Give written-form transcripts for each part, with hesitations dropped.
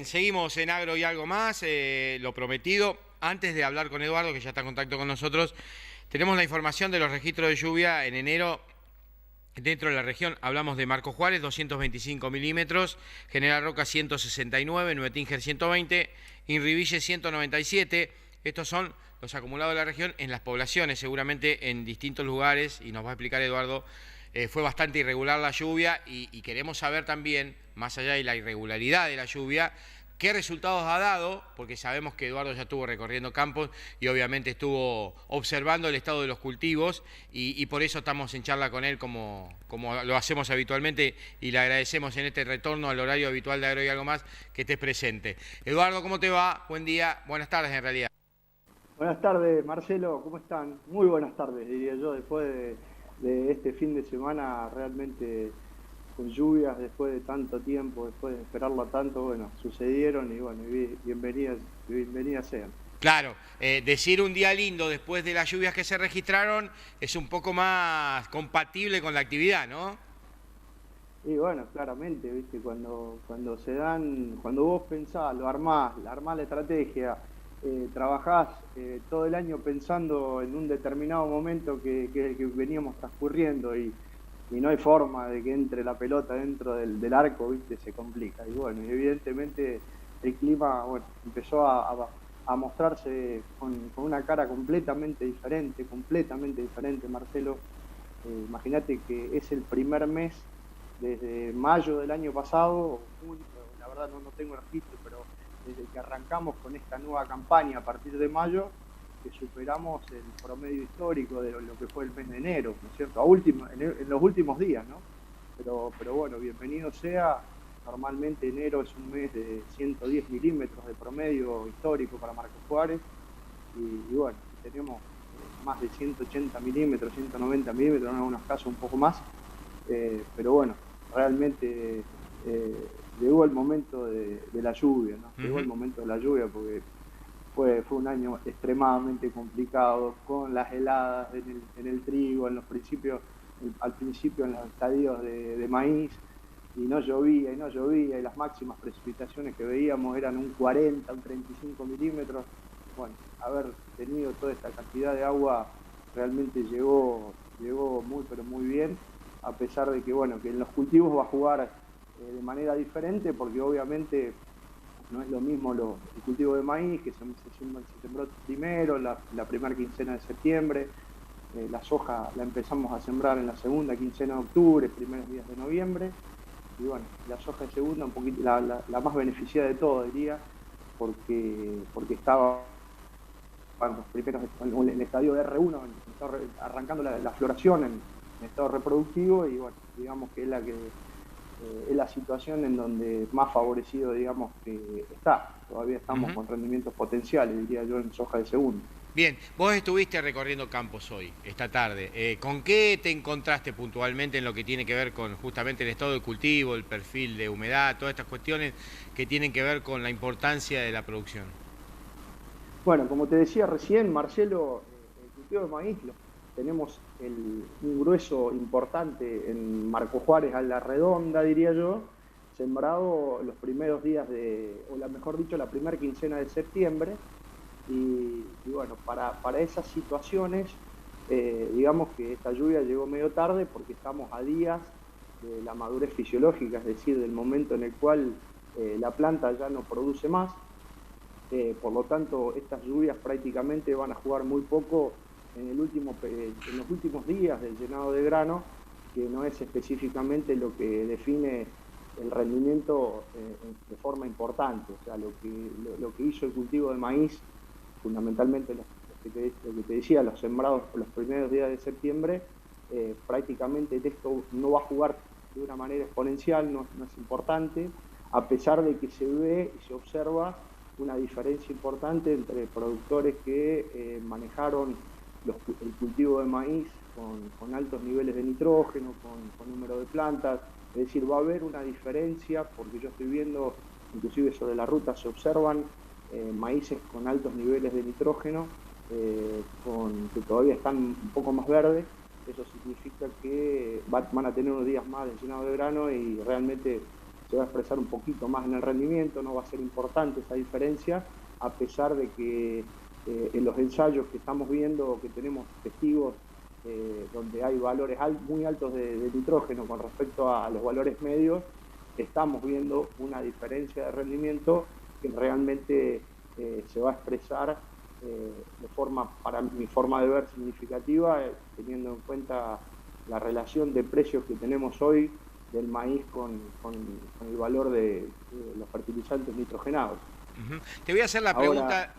Bien, seguimos en Agro y algo más, lo prometido. Antes de hablar con Eduardo, que ya está en contacto con nosotros, tenemos la información de los registros de lluvia en enero dentro de la región. Hablamos de Marcos Juárez, 225 milímetros, General Roca 169, Nueva Tínger 120, Inriville 197. Estos son los acumulados de la región en las poblaciones, seguramente en distintos lugares, y nos va a explicar Eduardo. Fue bastante irregular la lluvia y queremos saber también, más allá de la irregularidad de la lluvia, qué resultados ha dado, porque sabemos que Eduardo ya estuvo recorriendo campos y obviamente estuvo observando el estado de los cultivos y por eso estamos en charla con él como lo hacemos habitualmente y le agradecemos en este retorno al horario habitual de Agro y algo más que estés presente. Eduardo, ¿cómo te va? Buen día, buenas tardes en realidad. Buenas tardes, Marcelo, ¿cómo están? Muy buenas tardes, diría yo, después de este fin de semana realmente con lluvias, después de tanto tiempo, después de esperarlo tanto, bueno, sucedieron y bueno, bienvenidas sean. Claro, decir un día lindo después de las lluvias que se registraron es un poco más compatible con la actividad, ¿no? Y bueno, claramente, viste, cuando vos pensás, armás la estrategia, trabajás todo el año pensando en un determinado momento que veníamos transcurriendo y no hay forma de que entre la pelota dentro del arco, viste, se complica. Y bueno, evidentemente el clima, bueno, empezó a mostrarse con una cara completamente diferente, Marcelo. Imagínate que es el primer mes desde mayo del año pasado, la verdad no tengo registro, pero desde que arrancamos con esta nueva campaña a partir de mayo, que superamos el promedio histórico de lo que fue el mes de enero, ¿no es cierto? En los últimos días, ¿no? Pero bueno, bienvenido sea. Normalmente enero es un mes de 110 milímetros de promedio histórico para Marcos Juárez y bueno, tenemos más de 180 milímetros, 190 milímetros, en algunos casos un poco más, pero bueno, realmente llegó el momento de la lluvia, ¿no? Llegó el momento de la lluvia porque fue un año extremadamente complicado, con las heladas en el trigo, al principio en los estadios de maíz, y no llovía, y las máximas precipitaciones que veíamos eran un 40, un 35 milímetros. Bueno, haber tenido toda esta cantidad de agua realmente llegó muy, pero muy bien, a pesar de que, bueno, que en los cultivos va a jugar de manera diferente, porque obviamente no es lo mismo el cultivo de maíz, que se sembró primero, la primera quincena de septiembre, la soja la empezamos a sembrar en la segunda quincena de octubre, primeros días de noviembre, y bueno, la soja de segunda, un poquito, la más beneficiada de todo, diría, porque estaba los primeros en el estadio de R1, arrancando la floración en estado reproductivo, y bueno, digamos que es la situación en donde más favorecido, digamos, que está. Todavía estamos con rendimientos potenciales, diría yo, en soja de segunda. Bien, vos estuviste recorriendo campos hoy, esta tarde. ¿Con qué te encontraste puntualmente en lo que tiene que ver con justamente el estado de cultivo, el perfil de humedad, todas estas cuestiones que tienen que ver con la importancia de la producción? Bueno, como te decía recién, Marcelo, el cultivo de maíz tenemos un grueso importante en Marcos Juárez, a la redonda, diría yo, sembrado los primeros días mejor dicho, la primera quincena de septiembre. Y bueno, para esas situaciones, digamos que esta lluvia llegó medio tarde porque estamos a días de la madurez fisiológica, es decir, del momento en el cual la planta ya no produce más. Por lo tanto, estas lluvias prácticamente van a jugar muy poco en los últimos días del llenado de grano, que no es específicamente lo que define el rendimiento de forma importante. O sea, lo que hizo el cultivo de maíz, fundamentalmente lo que te decía, los sembrados por los primeros días de septiembre, prácticamente esto no va a jugar de una manera exponencial, no es importante, a pesar de que se ve y se observa una diferencia importante entre productores que manejaron el cultivo de maíz con altos niveles de nitrógeno, con número de plantas. Es decir, va a haber una diferencia, porque yo estoy viendo, inclusive sobre la ruta se observan maíces con altos niveles de nitrógeno, que todavía están un poco más verdes. Eso significa que van a tener unos días más de llenado de grano y realmente se va a expresar un poquito más en el rendimiento, no va a ser importante esa diferencia, a pesar de que en los ensayos que estamos viendo, que tenemos testigos donde hay valores muy altos de nitrógeno con respecto a los valores medios, estamos viendo una diferencia de rendimiento que realmente se va a expresar de forma, para mi forma de ver, significativa, teniendo en cuenta la relación de precios que tenemos hoy del maíz con el valor de los fertilizantes nitrogenados. Te voy a hacer la pregunta,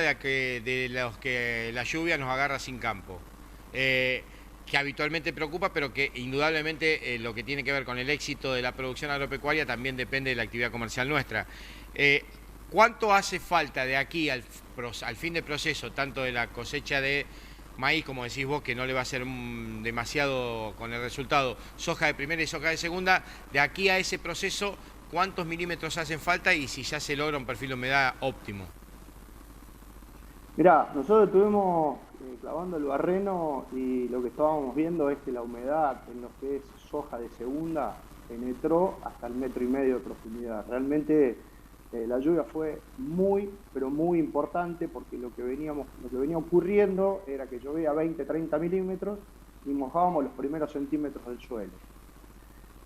de los que la lluvia nos agarra sin campo, que habitualmente preocupa, pero que indudablemente lo que tiene que ver con el éxito de la producción agropecuaria también depende de la actividad comercial nuestra. ¿Cuánto hace falta de aquí al fin del proceso, tanto de la cosecha de maíz, como decís vos, que no le va a ser demasiado con el resultado, soja de primera y soja de segunda, de aquí a ese proceso, cuántos milímetros hacen falta y si ya se logra un perfil de humedad óptimo? Mirá, nosotros estuvimos clavando el barreno y lo que estábamos viendo es que la humedad en lo que es soja de segunda penetró hasta el 1,5 metros de profundidad. Realmente la lluvia fue muy, pero muy importante, porque lo que venía ocurriendo era que llovía 20-30 milímetros y mojábamos los primeros centímetros del suelo.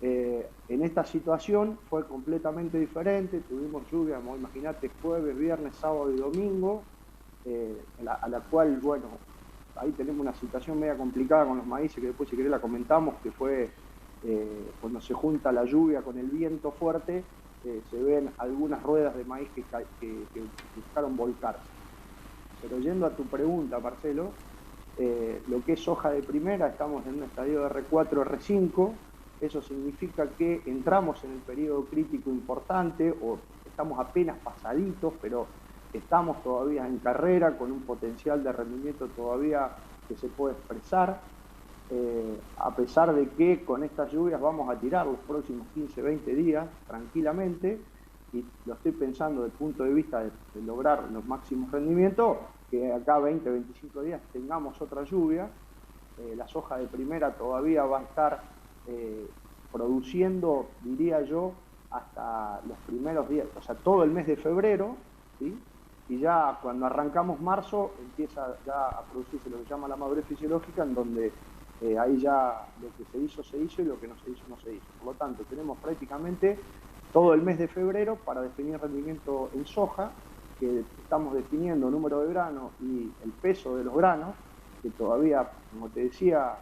En esta situación fue completamente diferente, tuvimos lluvia, imagínate, jueves, viernes, sábado y domingo, a la cual, bueno, ahí tenemos una situación media complicada con los maíces, que después si querés la comentamos, que fue cuando se junta la lluvia con el viento fuerte, se ven algunas ruedas de maíz que buscaron volcarse. Pero yendo a tu pregunta, Marcelo, lo que es soja de primera, estamos en un estadio de R4, R5, eso significa que entramos en el periodo crítico importante, o estamos apenas pasaditos, pero estamos todavía en carrera, con un potencial de rendimiento todavía que se puede expresar, a pesar de que con estas lluvias vamos a tirar los próximos 15-20 días tranquilamente, y lo estoy pensando desde el punto de vista de lograr los máximos rendimientos, que acá 20-25 días tengamos otra lluvia. La soja de primera todavía va a estar produciendo, diría yo, hasta los primeros días, o sea, todo el mes de febrero, ¿sí? Y ya cuando arrancamos marzo empieza ya a producirse lo que se llama la madurez fisiológica, en donde ahí ya lo que se hizo y lo que no se hizo, no se hizo. Por lo tanto, tenemos prácticamente todo el mes de febrero para definir rendimiento en soja, que estamos definiendo número de granos y el peso de los granos, que todavía, como te decía,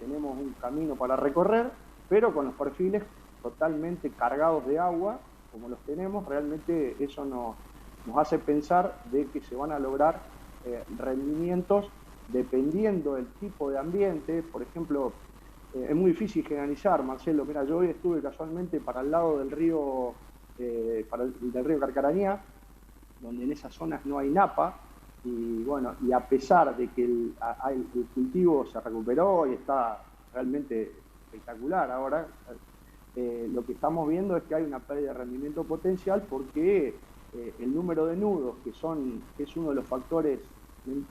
tenemos un camino para recorrer, pero con los perfiles totalmente cargados de agua, como los tenemos, realmente eso nos hace pensar de que se van a lograr rendimientos dependiendo del tipo de ambiente. Por ejemplo, es muy difícil generalizar, Marcelo. Mira, yo hoy estuve casualmente para el lado del río, del río Carcarañá, donde en esas zonas no hay napa, y bueno, y a pesar de que el cultivo se recuperó y está realmente espectacular ahora, lo que estamos viendo es que hay una pérdida de rendimiento potencial, porque el número de nudos, que es uno de los factores,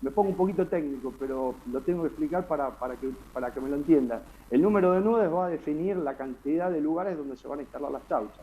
me pongo un poquito técnico, pero lo tengo que explicar para que me lo entiendan. El número de nudos va a definir la cantidad de lugares donde se van a instalar las chauchas.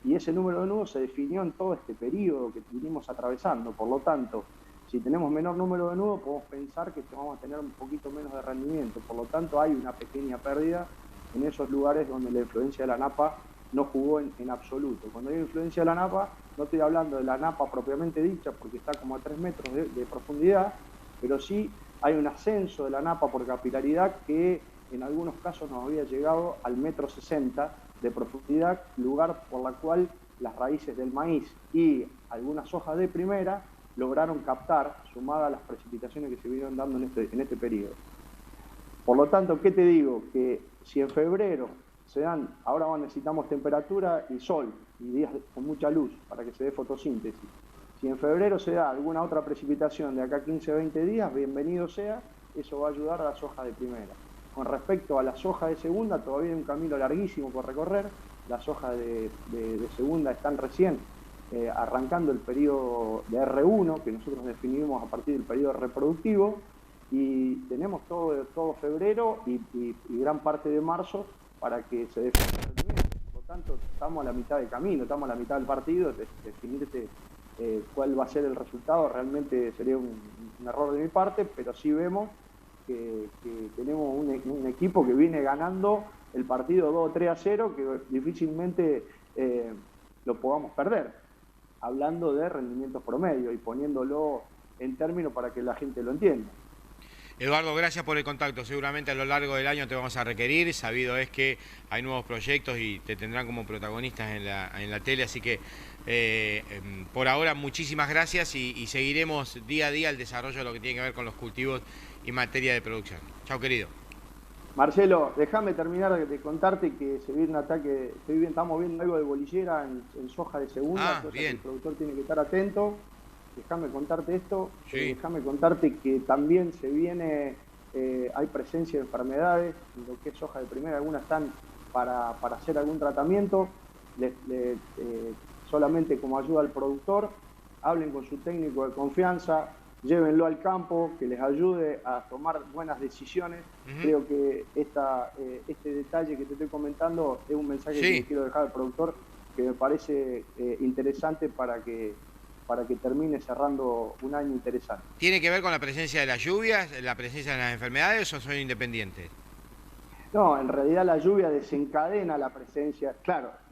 Y ese número de nudos se definió en todo este periodo que vinimos atravesando. Por lo tanto, si tenemos menor número de nudos, podemos pensar que vamos a tener un poquito menos de rendimiento. Por lo tanto, hay una pequeña pérdida en esos lugares donde la influencia de la napa no jugó en absoluto. Cuando hay influencia de la napa, no estoy hablando de la napa propiamente dicha, porque está como a 3 metros de profundidad, pero sí hay un ascenso de la napa por capilaridad que en algunos casos nos había llegado al 1,60 m de profundidad, lugar por la cual las raíces del maíz y algunas hojas de primera lograron captar, sumada a las precipitaciones que se vinieron dando en este periodo. Por lo tanto, ¿qué te digo? Que si en febrero ahora necesitamos temperatura y sol, y días con mucha luz para que se dé fotosíntesis. Si en febrero se da alguna otra precipitación de acá a 15-20 días, bienvenido sea, eso va a ayudar a la soja de primera. Con respecto a la soja de segunda, todavía hay un camino larguísimo por recorrer. Las hojas de segunda están recién arrancando el periodo de R1, que nosotros definimos a partir del periodo reproductivo, y tenemos todo febrero y gran parte de marzo para que se defina el rendimiento. Por lo tanto estamos a la mitad del camino, estamos a la mitad del partido, definirte cuál va a ser el resultado realmente sería un error de mi parte, pero sí vemos que tenemos un equipo que viene ganando el partido 2-3-0, que difícilmente lo podamos perder, hablando de rendimientos promedio y poniéndolo en términos para que la gente lo entienda. Eduardo, gracias por el contacto. Seguramente a lo largo del año te vamos a requerir. Sabido es que hay nuevos proyectos y te tendrán como protagonistas en la tele. Así que por ahora muchísimas gracias y seguiremos día a día el desarrollo de lo que tiene que ver con los cultivos y materia de producción. Chao, querido. Marcelo, déjame terminar de contarte que se viene un ataque, estamos viendo algo de bolillera en soja de segunda, cosa que el productor tiene que estar atento. Déjame contarte esto, sí. Déjame contarte que también se viene, hay presencia de enfermedades, en lo que es soja de primera, algunas están para hacer algún tratamiento, solamente como ayuda al productor, hablen con su técnico de confianza, llévenlo al campo, que les ayude a tomar buenas decisiones. Creo que este detalle que te estoy comentando es un mensaje que le quiero dejar al productor, que me parece interesante para que termine cerrando un año interesante. ¿Tiene que ver con la presencia de las lluvias, la presencia de las enfermedades o son independientes? No, en realidad la lluvia desencadena la presencia,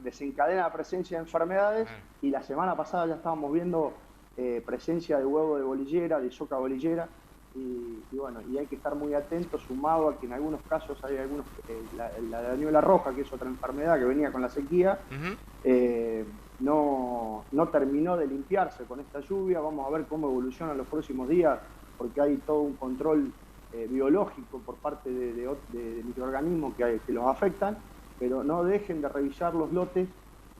desencadena la presencia de enfermedades y la semana pasada ya estábamos viendo presencia de huevo de bolillera, de soca bolillera y hay que estar muy atentos, sumado a que en algunos casos hay algunos, la dañuela roja, que es otra enfermedad que venía con la sequía, no terminó de limpiarse con esta lluvia. Vamos a ver cómo evoluciona en los próximos días, porque hay todo un control biológico por parte de microorganismos que los afectan, pero no dejen de revisar los lotes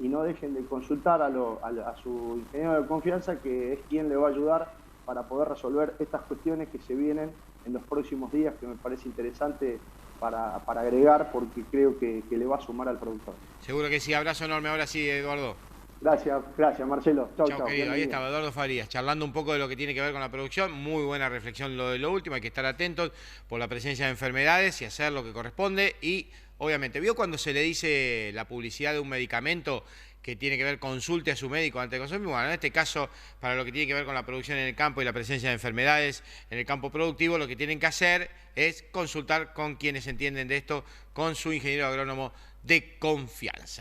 y no dejen de consultar a su ingeniero de confianza, que es quien le va a ayudar para poder resolver estas cuestiones que se vienen en los próximos días, que me parece interesante para agregar, porque creo que le va a sumar al productor. Seguro que sí. Abrazo enorme. Ahora sí, Eduardo. Gracias Marcelo. Chau, querido. Ahí estaba Eduardo Farías, charlando un poco de lo que tiene que ver con la producción. Muy buena reflexión lo de lo último. Hay que estar atentos por la presencia de enfermedades y hacer lo que corresponde. Y obviamente, ¿vio cuando se le dice la publicidad de un medicamento que tiene que ver, consulte a su médico antes de consumir? Bueno, en este caso, para lo que tiene que ver con la producción en el campo y la presencia de enfermedades en el campo productivo, lo que tienen que hacer es consultar con quienes entienden de esto, con su ingeniero agrónomo de confianza.